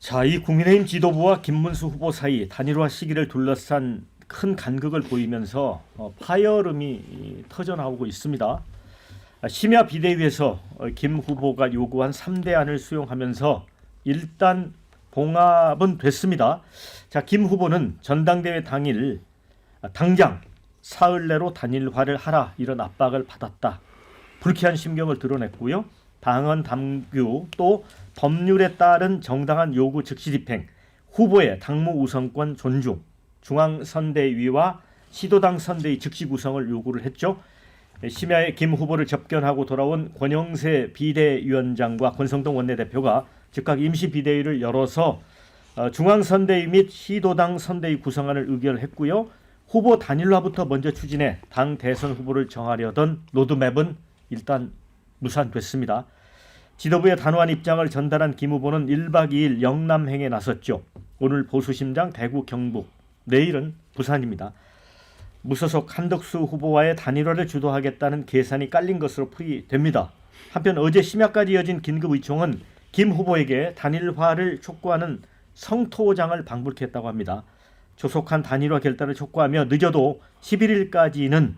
자, 이 국민의힘 지도부와 김문수 후보 사이 단일화 시기를 둘러싼 큰 간극을 보이면서 파열음이 터져나오고 있습니다. 심야 비대위에서 김 후보가 요구한 3대안을 수용하면서 일단 봉합은 됐습니다. 자, 김 후보는 전당대회 당일 당장 사흘 내로 단일화를 하라 이런 압박을 받았다. 불쾌한 심경을 드러냈고요. 당헌 당규 또 법률에 따른 정당한 요구 즉시 집행, 후보의 당무 우선권 존중, 중앙선대위와 시도당 선대위 즉시 구성을 요구를 했죠. 심야에 김 후보를 접견하고 돌아온 권영세 비대위원장과 권성동 원내대표가 즉각 임시 비대위를 열어서 중앙선대위 및 시도당 선대위 구성안을 의결했고요. 후보 단일화부터 먼저 추진해 당 대선 후보를 정하려던 로드맵은 일단 무산됐습니다. 지도부의 단호한 입장을 전달한 김 후보는 1박 2일 영남행에 나섰죠. 오늘 보수심장 대구 경북, 내일은 부산입니다. 무소속 한덕수 후보와의 단일화를 주도하겠다는 계산이 깔린 것으로 풀이됩니다. 한편 어제 심야까지 이어진 긴급 의총은 김 후보에게 단일화를 촉구하는 성토장을 방불케했다고 합니다. 조속한 단일화 결단을 촉구하며 늦어도 11일까지는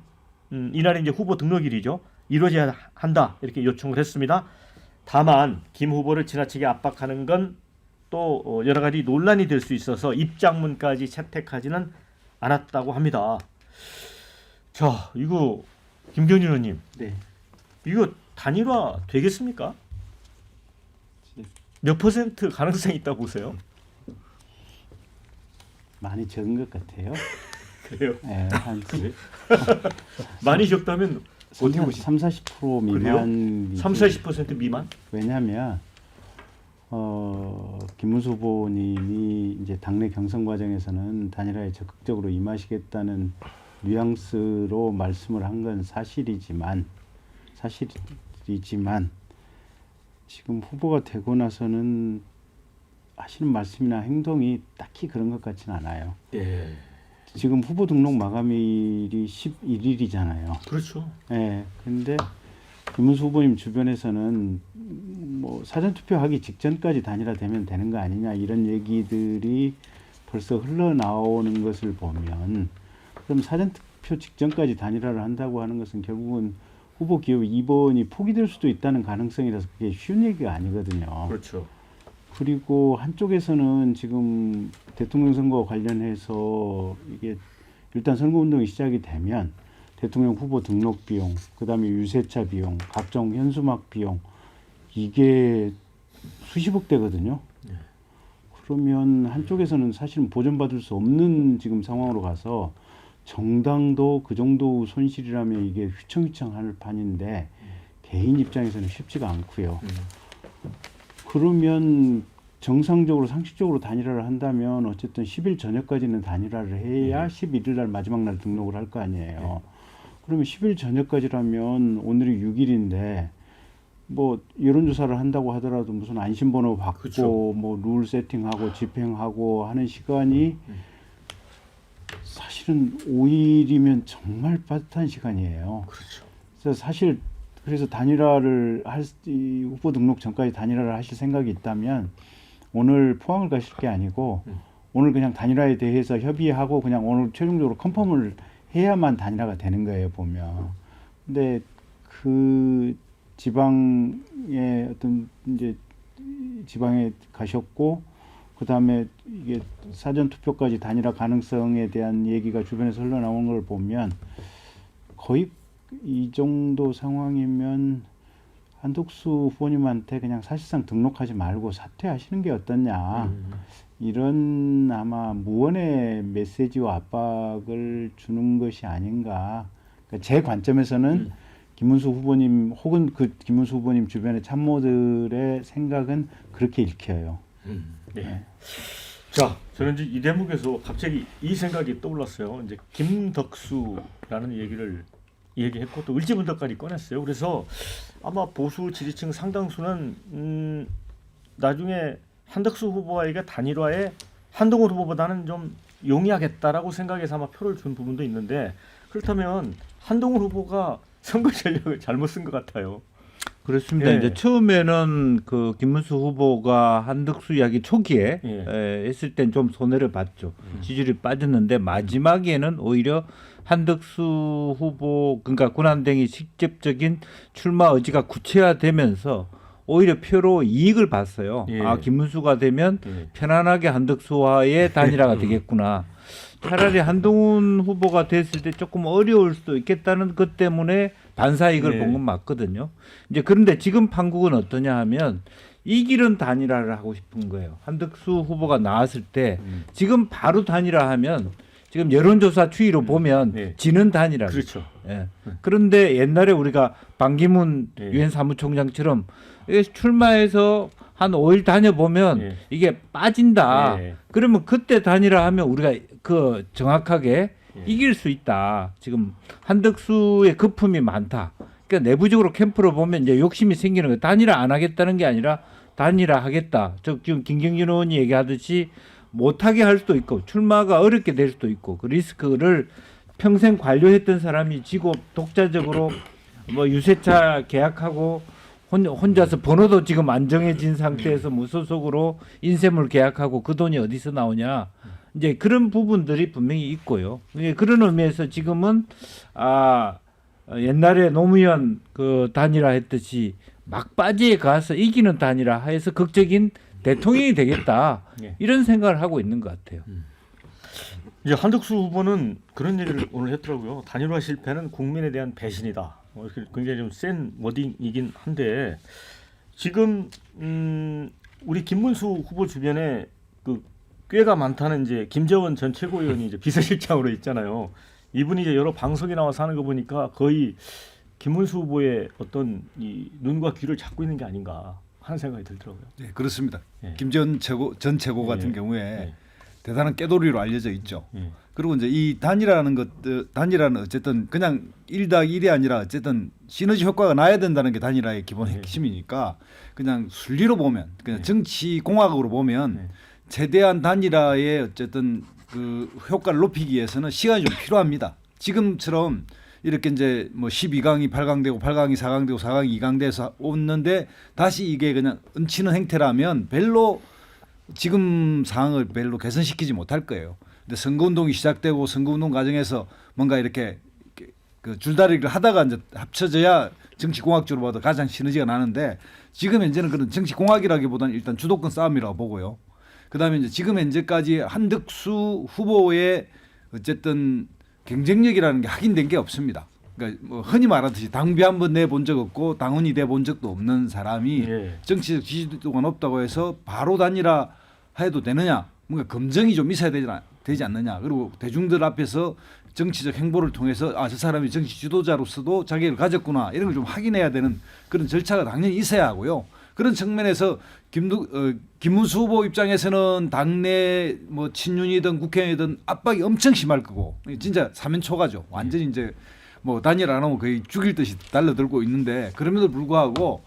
이날이 이제 후보 등록일이죠. 이루어져야 한다 이렇게 요청을 했습니다. 다만 김 후보를 지나치게 압박하는 건 또 여러 가지 논란이 될 수 있어서 입장문까지 채택하지는 않았다고 합니다. 자, 이거 김경진 의원님, 네. 이거 단일화 되겠습니까? 몇 퍼센트 가능성이 있다고 보세요? 많이 적은 것 같아요. 그래요? 네, 한 많이 적다면 어떻게 보시죠? 30-40% 미만. 30-40% 미만? 왜냐하면 김문수 후보님이 이제 당내 경선 과정에서는 단일화에 적극적으로 임하시겠다는 뉘앙스로 말씀을 한 건 사실이지만 지금 후보가 되고 나서는 하시는 말씀이나 행동이 딱히 그런 것 같지는 않아요. 예. 지금 후보 등록 마감일이 11일이잖아요. 그렇죠. 예. 근데 김문수 후보님 주변에서는 뭐 사전투표하기 직전까지 단일화되면 되는 거 아니냐 이런 얘기들이 벌써 흘러나오는 것을 보면, 그럼 사전투표 직전까지 단일화를 한다고 하는 것은 결국은 후보 기호 2번이 포기될 수도 있다는 가능성이라서 그게 쉬운 얘기가 아니거든요. 그렇죠. 그리고 한쪽에서는 지금 대통령 선거 관련해서 이게 일단 선거운동이 시작이 되면 대통령 후보 등록 비용, 그 다음에 유세차 비용, 각종 현수막 비용, 이게 수십억 대거든요. 네. 그러면 한쪽에서는 사실은 보전받을 수 없는 지금 상황으로 가서 정당도 그 정도 손실이라면 이게 휘청휘청할 판인데 개인 입장에서는 쉽지가 않고요. 그러면 정상적으로 상식적으로 단일화를 한다면 어쨌든 10일 저녁까지는 단일화를 해야 11일 날 마지막 날 등록을 할 거 아니에요. 그러면 10일 저녁까지라면 오늘이 6일인데 뭐 여론조사를 한다고 하더라도 무슨 안심번호 받고 그쵸. 뭐 룰 세팅하고 집행하고 하는 시간이 사실은 5일이면 정말 빠듯한 시간이에요. 그렇죠. 그래서 사실 그래서 단일화를 이 후보 등록 전까지 단일화를 하실 생각이 있다면 오늘 포항을 가실 게 아니고 오늘 그냥 단일화에 대해서 협의하고 그냥 오늘 최종적으로 컨펌을 해야만 단일화가 되는 거예요, 보면. 근데 그 지방에 어떤 이제 지방에 가셨고 그다음에 이게 사전 투표까지 단일화 가능성에 대한 얘기가 주변에서 흘러나오는 걸 보면 거의 이 정도 상황이면 한덕수 후보님한테 그냥 사실상 등록하지 말고 사퇴하시는 게 어떠냐. 이런 아마 무언의 메시지와 압박을 주는 것이 아닌가. 그러니까 제 관점에서는 김문수 후보님 혹은 그 김문수 후보님 주변의 참모들의 생각은 그렇게 읽혀요. 네. 자, 저는 이제 이 대목에서 갑자기 이 생각이 떠올랐어요. 이제 김덕수라는 얘기했고 또 을지문덕까지 꺼냈어요. 그래서 아마 보수 지지층 상당수는 나중에 한덕수 후보에게 단일화에 한동훈 후보보다는 좀 용이하겠다라고 생각해서 아마 표를 준 부분도 있는데, 그렇다면 한동훈 후보가 선거 전략을 잘못 쓴 것 같아요. 그렇습니다. 예. 이제 처음에는 그 김문수 후보가 한덕수 이야기 초기에 했을 땐 좀 손해를 봤죠. 지지율이 빠졌는데 마지막에는 오히려 한덕수 후보 그러니까 군한당이 직접적인 출마 의지가 구체화되면서 오히려 표로 이익을 봤어요. 예. 아 김문수가 되면 예. 편안하게 한덕수와의 단일화가 되겠구나. 차라리 한동훈 후보가 됐을 때 조금 어려울 수도 있겠다는 것 때문에 반사이익을 네. 본 건 맞거든요. 이제 그런데 지금 판국은 어떠냐 하면 이 길은 단일화를 하고 싶은 거예요. 한덕수 후보가 나왔을 때 지금 바로 단일화하면 지금 여론조사 추이로 보면 네. 지는 단일화. 그렇죠. 예. 그런데 옛날에 우리가 반기문 네. 유엔 사무총장처럼 이게 출마해서 한 5일 다녀보면 네. 이게 빠진다. 네. 그러면 그때 단일화하면 우리가 그 정확하게 네. 이길 수 있다. 지금 한덕수의 거품이 많다. 그러니까 내부적으로 캠프로 보면 이제 욕심이 생기는 거예요. 단일화 안 하겠다는 게 아니라 단일화 하겠다. 지금 김경진 의원이 얘기하듯이 못하게 할 수도 있고 출마가 어렵게 될 수도 있고 그 리스크를 평생 관료했던 사람이 지고 독자적으로 뭐 유세차 계약하고 혼자서 번호도 지금 안 정해진 상태에서 무소속으로 인쇄물 계약하고 그 돈이 어디서 나오냐. 이제 그런 부분들이 분명히 있고요. 그런 의미에서 지금은 옛날에 노무현 그 단일화 했듯이 막바지에 가서 이기는 단일화 해서 극적인 대통령이 되겠다. 예. 이런 생각을 하고 있는 것 같아요. 이제 한덕수 후보는 그런 얘기를 오늘 했더라고요. 단일화 실패는 국민에 대한 배신이다. 굉장히 좀 센 워딩이긴 한데 지금 우리 김문수 후보 주변에 그 꾀가 많다는 이제 김재원 전 최고위원이 이제 비서실장으로 있잖아요. 이분이 이제 여러 방송에 나와서 하는 거 보니까 거의 김문수 후보의 어떤 이 눈과 귀를 잡고 있는 게 아닌가 하는 생각이 들더라고요. 네, 그렇습니다. 예. 김전 최고 같은 예. 경우에 예. 대단한 깨돌이로 알려져 있죠. 예. 그리고 이제 이 단일화는 어쨌든 그냥 1+1이 아니라 어쨌든 시너지 효과가 나야 된다는 게 단일화의 기본 핵심이니까 그냥 순리로 보면 그냥 정치 공학으로 보면 최대한 단일화의 어쨌든 그 효과를 높이기 위해서는 시간이 좀 필요합니다. 지금처럼 이렇게 이제 뭐 12강이 8강 되고 8강이 4강 되고 4강이 2강 돼서 오는데 다시 이게 그냥 얹히는 행태라면 별로 지금 상황을 별로 개선시키지 못할 거예요. 근데 선거운동이 시작되고 선거운동 과정에서 뭔가 이렇게 그 줄다리기를 하다가 이제 합쳐져야 정치공학적으로 봐도 가장 시너지가 나는데 지금 현재는 그런 정치공학이라기보다는 일단 주도권 싸움이라고 보고요. 그다음에 이제 지금 현재까지 한덕수 후보의 어쨌든 경쟁력이라는 게 확인된 게 없습니다. 그러니까 뭐 흔히 말하듯이 당비 한 번 내본 적 없고 당원이 돼 본 적도 없는 사람이 예. 정치적 지지도가 높다고 해서 바로 단일화 해도 되느냐? 뭔가 검증이 좀 있어야 되지 않느냐? 그리고 대중들 앞에서 정치적 행보를 통해서 저 사람이 정치 지도자로서도 자격을 가졌구나 이런 걸 좀 확인해야 되는 그런 절차가 당연히 있어야 하고요. 그런 측면에서 김문수 후보 입장에서는 당내 뭐 친윤이든 국회의원이든 압박이 엄청 심할 거고 진짜 사면초가죠. 완전히 이제 뭐 단일 안 하면 거의 죽일 듯이 달려들고 있는데 그럼에도 불구하고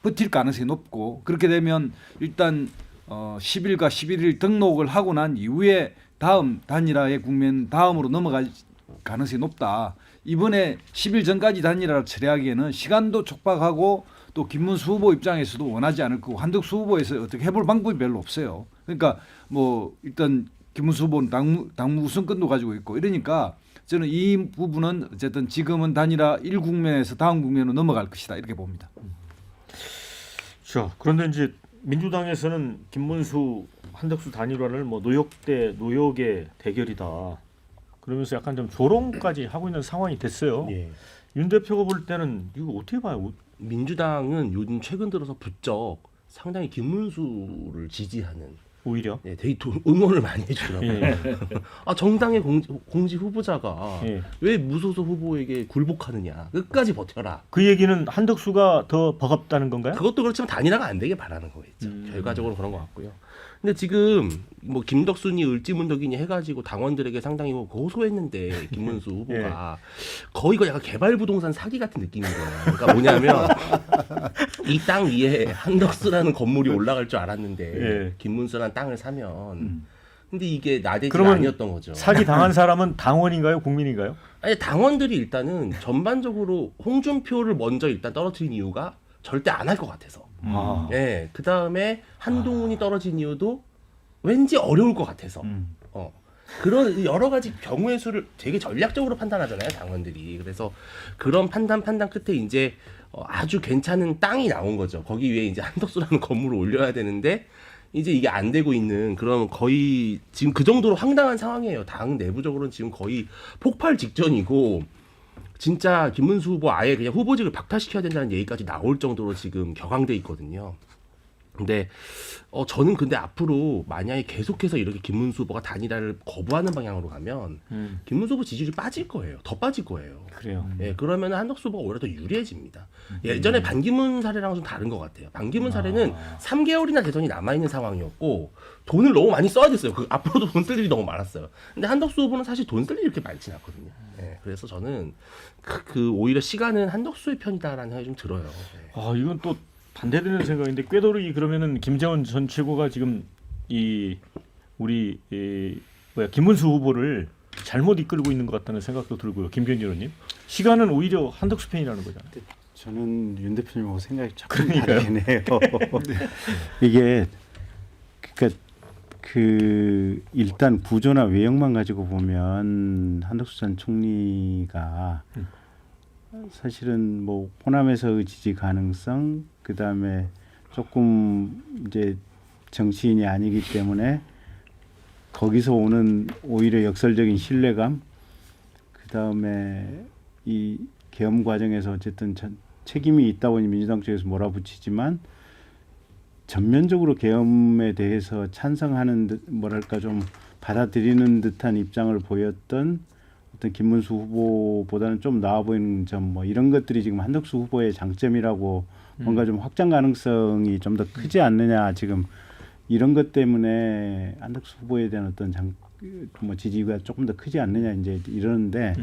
버틸 가능성이 높고 그렇게 되면 일단 10일과 11일 등록을 하고 난 이후에 다음 단일화의 국면 다음으로 넘어갈 가능성이 높다. 이번에 10일 전까지 단일화를 처리하기에는 시간도 촉박하고 또 김문수 후보 입장에서도 원하지 않을 거고 한덕수 후보에서 어떻게 해볼 방법이 별로 없어요. 그러니까 뭐 일단 김문수 후보는 당무 우선권도 가지고 있고 이러니까 저는 이 부분은 어쨌든 지금은 단일화 1국면에서 다음 국면으로 넘어갈 것이다 이렇게 봅니다. 자, 그런데 이제 민주당에서는 김문수 한덕수 단일화를 뭐 노역 대 노역의 대결이다. 그러면서 약간 좀 조롱까지 하고 있는 상황이 됐어요. 예. 윤 대표가 볼 때는 이거 어떻게 봐요? 민주당은 요즘 최근 들어서 부쩍 상당히 김문수를 지지하는 오히려 되게 응원을 많이 해주더라고요. 예. 정당의 공직 후보자가 예. 왜 무소속 후보에게 굴복하느냐. 끝까지 버텨라. 그 얘기는 한덕수가 더 버겁다는 건가요? 그것도 그렇지만 단일화가 안 되길 바라는 거겠죠. 결과적으로 그런 것 같고요. 근데 지금 뭐 김덕순이 을지문덕이니 해가지고 당원들에게 상당히 뭐 고소했는데 김문수 후보가 거의 그 약간 개발부동산 사기 같은 느낌인 거예요. 그러니까 뭐냐면 이 땅 위에 한덕수라는 건물이 올라갈 줄 알았는데 김문수라는 땅을 사면 근데 이게 나대지가 아니었던 거죠. 사기 당한 사람은 당원인가요, 국민인가요? 아니 당원들이 일단은 전반적으로 홍준표를 먼저 일단 떨어뜨린 이유가 절대 안 할 것 같아서. 아. 네, 그 다음에 한동훈이 떨어진 이유도 왠지 어려울 것 같아서. 그런 여러 가지 경우의 수를 되게 전략적으로 판단하잖아요, 당원들이. 그래서 그런 판단 끝에 이제 아주 괜찮은 땅이 나온 거죠. 거기 위에 이제 한덕수라는 건물을 올려야 되는데 이제 이게 안 되고 있는 그런 거의 지금 그 정도로 황당한 상황이에요. 당 내부적으로는 지금 거의 폭발 직전이고 진짜 김문수 후보 아예 그냥 후보직을 박탈시켜야 된다는 얘기까지 나올 정도로 지금 격앙돼 있거든요. 근데 저는 근데 앞으로 만약에 계속해서 이렇게 김문수 후보가 단일화를 거부하는 방향으로 가면 김문수 후보 지지율이 빠질 거예요. 더 빠질 거예요. 그래요. 예, 그러면 한덕수 후보가 오히려 더 유리해집니다. 예전에 반기문 사례랑 좀 다른 것 같아요. 반기문 사례는 3개월이나 대선이 남아있는 상황이었고 돈을 너무 많이 써야 됐어요. 그 앞으로도 돈 쓸 일이 너무 많았어요. 근데 한덕수 후보는 사실 돈 쓸 일이 이렇게 많진 않거든요. 예, 그래서 저는 오히려 시간은 한덕수의 편이다라는 생각이 좀 들어요. 예. 아, 이건 또 반대되는 생각인데 꾀돌이 그러면은 김재원 전 최고가 지금 우리 김문수 후보를 잘못 이끌고 있는 것 같다는 생각도 들고요. 김경진 의원님. 시간은 오히려 한덕수 편이라는 거잖아요. 저는 윤 대표님하고 생각이 조금 그러니까요. 다르긴 해요. 이게 그러니까 일단 구조나 외형만 가지고 보면 한덕수 전 총리가 사실은 뭐 호남에서의 지지 가능성, 그 다음에 조금 이제 정치인이 아니기 때문에 거기서 오는 오히려 역설적인 신뢰감, 그 다음에 이 계엄 과정에서 어쨌든 책임이 있다 보니 민주당 쪽에서 몰아붙이지만 전면적으로 계엄에 대해서 찬성하는 듯 뭐랄까 좀 받아들이는 듯한 입장을 보였던 어떤 김문수 후보보다는 좀 나아 보이는 점 뭐 이런 것들이 지금 한덕수 후보의 장점이라고 뭔가 좀 확장 가능성이 좀 더 크지 않느냐 지금 이런 것 때문에 한덕수 후보에 대한 어떤 뭐 지지가 조금 더 크지 않느냐 이제 이러는데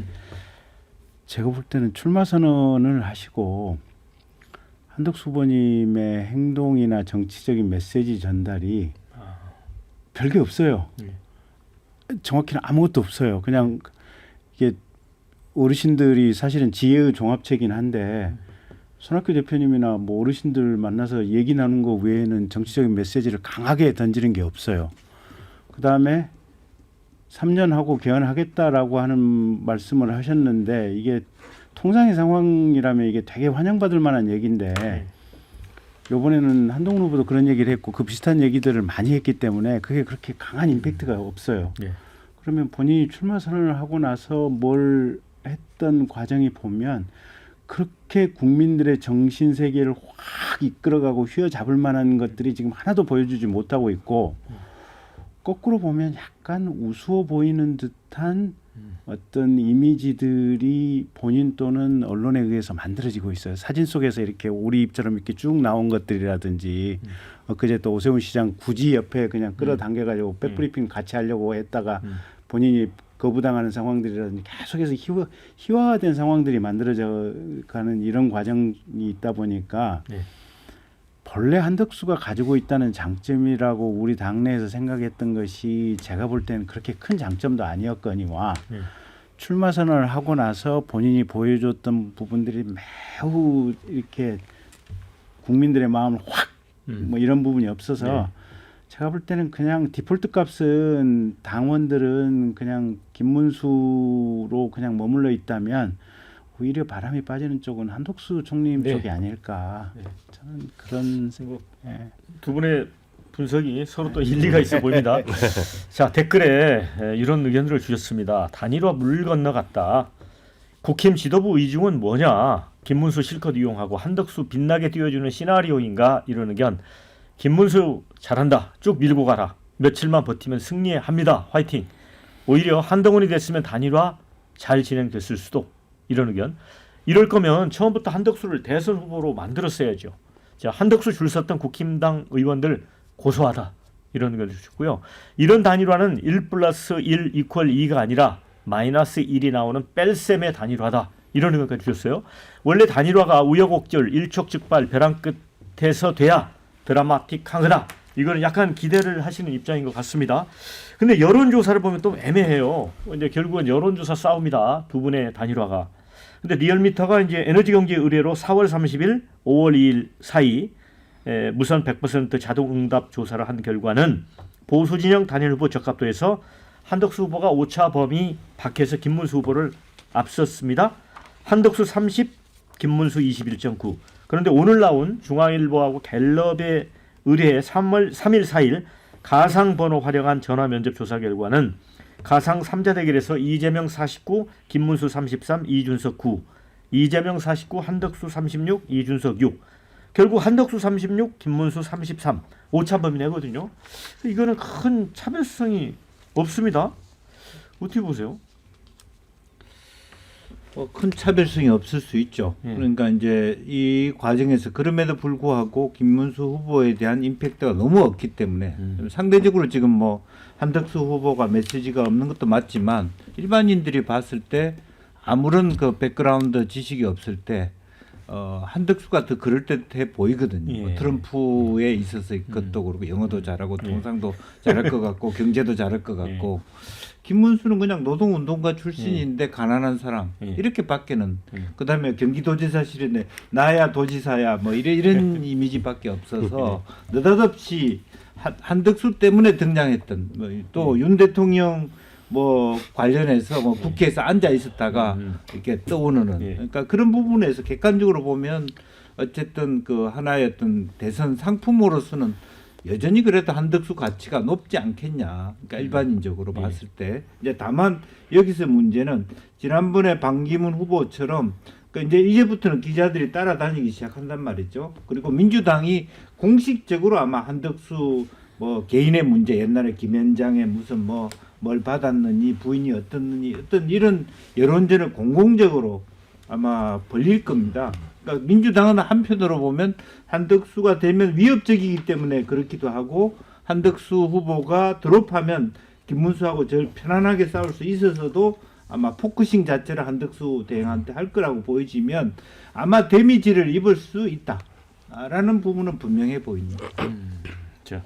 제가 볼 때는 출마 선언을 하시고 한덕수 후보님의 행동이나 정치적인 메시지 전달이 별게 없어요. 정확히는 아무것도 없어요. 그냥 이게 어르신들이 사실은 지혜의 종합체긴 한데 손학규 대표님이나 뭐 어르신들 만나서 얘기 나눈 거 외에는 정치적인 메시지를 강하게 던지는 게 없어요. 그 다음에 3년 하고 개헌하겠다라고 하는 말씀을 하셨는데 이게 통상의 상황이라면 이게 되게 환영받을 만한 얘기인데 이번에는 한동훈 후보도 그런 얘기를 했고 그 비슷한 얘기들을 많이 했기 때문에 그게 그렇게 강한 임팩트가 없어요. 그러면 본인이 출마 선언을 하고 나서 뭘 했던 과정이 보면 그렇게 국민들의 정신 세계를 확 이끌어가고 휘어잡을 만한 것들이 지금 하나도 보여주지 못하고 있고 거꾸로 보면 약간 우스워 보이는 듯한 어떤 이미지들이 본인 또는 언론에 의해서 만들어지고 있어요. 사진 속에서 이렇게 우리 입처럼 이렇게 쭉 나온 것들이라든지 그제 또 오세훈 시장 굳이 옆에 그냥 끌어당겨가지고 백브리핑 같이 하려고 했다가 본인이 거부당하는 상황들이라든지 계속해서 희화화된 상황들이 만들어져 가는 이런 과정이 있다 보니까 본래 한덕수가 가지고 있다는 장점이라고 우리 당내에서 생각했던 것이 제가 볼 때는 그렇게 큰 장점도 아니었거니와 출마 선언을 하고 나서 본인이 보여줬던 부분들이 매우 이렇게 국민들의 마음을 확 뭐 이런 부분이 없어서 제가 볼 때는 그냥 디폴트 값은 당원들은 그냥 김문수로 그냥 머물러 있다면 오히려 바람이 빠지는 쪽은 한덕수 총리님 쪽이 아닐까. 저는 그런 생각. 두 분의 분석이 서로 또 일리가 있어 보입니다. 자, 댓글에 이런 의견들을 주셨습니다. 단일화 물 건너갔다. 국힘 지도부 의중은 뭐냐? 김문수 실컷 이용하고 한덕수 빛나게 띄워주는 시나리오인가? 이런 의견. 김문수 잘한다. 쭉 밀고 가라. 며칠만 버티면 승리합니다. 화이팅. 오히려 한동훈이 됐으면 단일화 잘 진행됐을 수도. 이런 의견. 이럴 거면 처음부터 한덕수를 대선 후보로 만들었어야죠. 자, 한덕수 줄 섰던 국힘당 의원들 고소하다. 이런 의견을 주셨고요. 이런 단일화는 1+1 = 2가 아니라 -1이 나오는 뺄셈의 단일화다. 이런 의견까지 주셨어요. 원래 단일화가 우여곡절, 일촉즉발, 벼랑 끝에서 돼야 드라마틱하거나 이거는 약간 기대를 하시는 입장인 것 같습니다. 근데 여론조사를 보면 또 애매해요. 이제 결국은 여론조사 싸움이다. 두 분의 단일화가. 근데 리얼미터가 이제 에너지경제 의뢰로 4월 30일, 5월 2일 사이 무선 100% 자동 응답 조사를 한 결과는 보수 진영 단일 후보 적합도에서 한덕수 후보가 오차 범위 밖에서 김문수 후보를 앞섰습니다. 한덕수 30, 김문수 21.9. 그런데 오늘 나온 중앙일보하고 갤럽의 의뢰에 3일 4일 가상 번호 활용한 전화 면접 조사 결과는 가상 3자 대결에서 이재명 49, 김문수 33, 이준석 9, 이재명 49, 한덕수 36, 이준석 6. 결국 한덕수 36, 김문수 33. 오차 범위 내거든요. 이거는 큰 차별성이 없습니다. 어떻게 보세요? 큰 차별성이 없을 수 있죠. 예. 그러니까 이제 이 과정에서 그럼에도 불구하고 김문수 후보에 대한 임팩트가 너무 없기 때문에 상대적으로 지금 뭐 한덕수 후보가 메시지가 없는 것도 맞지만 일반인들이 봤을 때 아무런 그 백그라운드 지식이 없을 때 한덕수가 더 그럴듯해 보이거든요. 예. 뭐 트럼프에 있어서 그것도 그렇고 영어도 잘하고 통상도 잘할 것 같고 경제도 잘할 것 같고 김문수는 그냥 노동운동가 출신인데 가난한 사람 이렇게밖에는 그다음에 경기도지사실에 나야 도지사야 뭐 이런 이미지밖에 없어서 느닷없이 한덕수 때문에 등장했던 또 윤 대통령 뭐 관련해서 뭐 국회에서 앉아 있었다가 이렇게 떠오르는 그러니까 그런 부분에서 객관적으로 보면 어쨌든 그 하나의 어떤 대선 상품으로서는 여전히 그래도 한덕수 가치가 높지 않겠냐. 그러니까 일반인적으로 봤을 때 이제 다만 여기서 문제는 지난번에 반기문 후보처럼 그러니까 이제부터는 기자들이 따라다니기 시작한단 말이죠. 그리고 민주당이 공식적으로 아마 한덕수 뭐 개인의 문제 옛날에 김현장의 무슨 뭘 받았느니 부인이 어떻느니 어떤 이런 여론전을 공공적으로 아마 벌릴 겁니다. 그러니까 민주당은 한편으로 보면 한덕수가 되면 위협적이기 때문에 그렇기도 하고 한덕수 후보가 드롭하면 김문수하고 제일 편안하게 싸울 수 있어서도 아마 포커싱 자체를 한덕수 대행한테 할 거라고 보여지면 아마 데미지를 입을 수 있다라는 부분은 분명해 보입니다. 자,